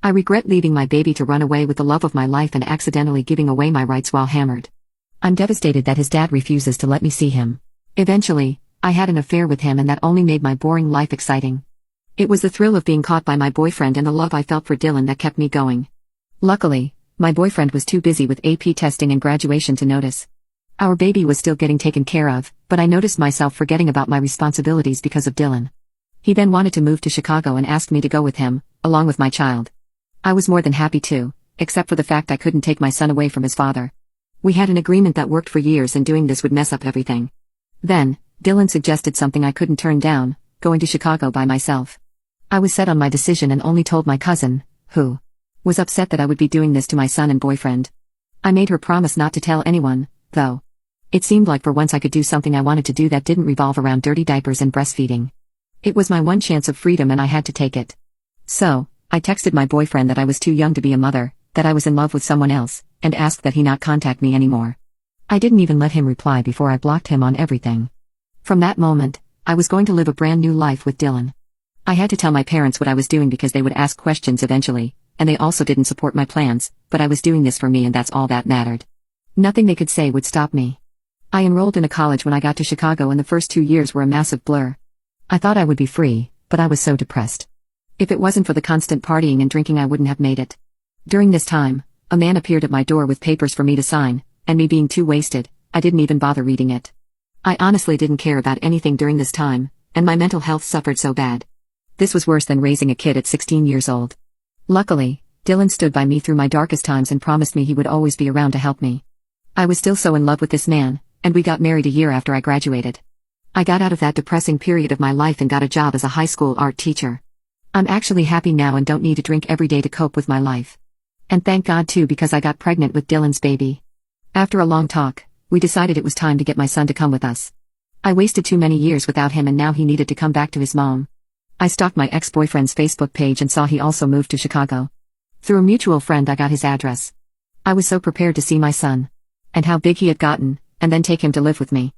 I regret leaving my baby to run away with the love of my life and accidentally giving away my rights while hammered. I'm devastated that his dad refuses to let me see him. Eventually, I had an affair with him and that only made my boring life exciting. It was the thrill of being caught by my boyfriend and the love I felt for Dylan that kept me going. Luckily, my boyfriend was too busy with AP testing and graduation to notice. Our baby was still getting taken care of, but I noticed myself forgetting about my responsibilities because of Dylan. He then wanted to move to Chicago and asked me to go with him, along with my child. I was more than happy to, except for the fact I couldn't take my son away from his father. We had an agreement that worked for years and doing this would mess up everything. Then, Dylan suggested something I couldn't turn down, going to Chicago by myself. I was set on my decision and only told my cousin, who was upset that I would be doing this to my son and boyfriend. I made her promise not to tell anyone, though. It seemed like for once I could do something I wanted to do that didn't revolve around dirty diapers and breastfeeding. It was my one chance of freedom and I had to take it. So, I texted my boyfriend that I was too young to be a mother, that I was in love with someone else, and asked that he not contact me anymore. I didn't even let him reply before I blocked him on everything. From that moment, I was going to live a brand new life with Dylan. I had to tell my parents what I was doing because they would ask questions eventually, and they also didn't support my plans, but I was doing this for me and that's all that mattered. Nothing they could say would stop me. I enrolled in a college when I got to Chicago and the first 2 years were a massive blur. I thought I would be free, but I was so depressed. If it wasn't for the constant partying and drinking I wouldn't have made it. During this time, a man appeared at my door with papers for me to sign, and me being too wasted, I didn't even bother reading it. I honestly didn't care about anything during this time, and my mental health suffered so bad. This was worse than raising a kid at 16 years old. Luckily, Dylan stood by me through my darkest times and promised me he would always be around to help me. I was still so in love with this man, and we got married a year after I graduated. I got out of that depressing period of my life and got a job as a high school art teacher. I'm actually happy now and don't need to drink every day to cope with my life. And thank God too because I got pregnant with Dylan's baby. After a long talk, we decided it was time to get my son to come with us. I wasted too many years without him and now he needed to come back to his mom. I stalked my ex-boyfriend's Facebook page and saw he also moved to Chicago. Through a mutual friend I got his address. I was so prepared to see my son. And how big he had gotten, and then take him to live with me.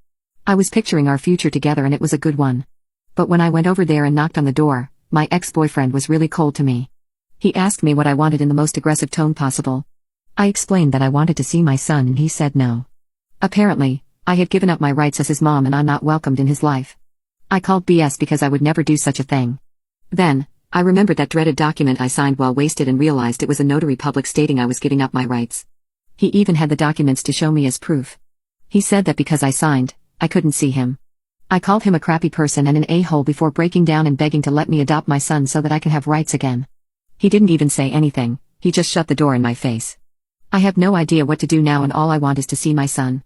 I was picturing our future together and it was a good one. But when I went over there and knocked on the door, my ex-boyfriend was really cold to me. He asked me what I wanted in the most aggressive tone possible. I explained that I wanted to see my son and he said no. Apparently, I had given up my rights as his mom and I'm not welcomed in his life. I called BS because I would never do such a thing. Then, I remembered that dreaded document I signed while wasted and realized it was a notary public stating I was giving up my rights. He even had the documents to show me as proof. He said that because I signed, I couldn't see him. I called him a crappy person and an a-hole before breaking down and begging to let me adopt my son so that I can have rights again. He didn't even say anything, he just shut the door in my face. I have no idea what to do now and all I want is to see my son.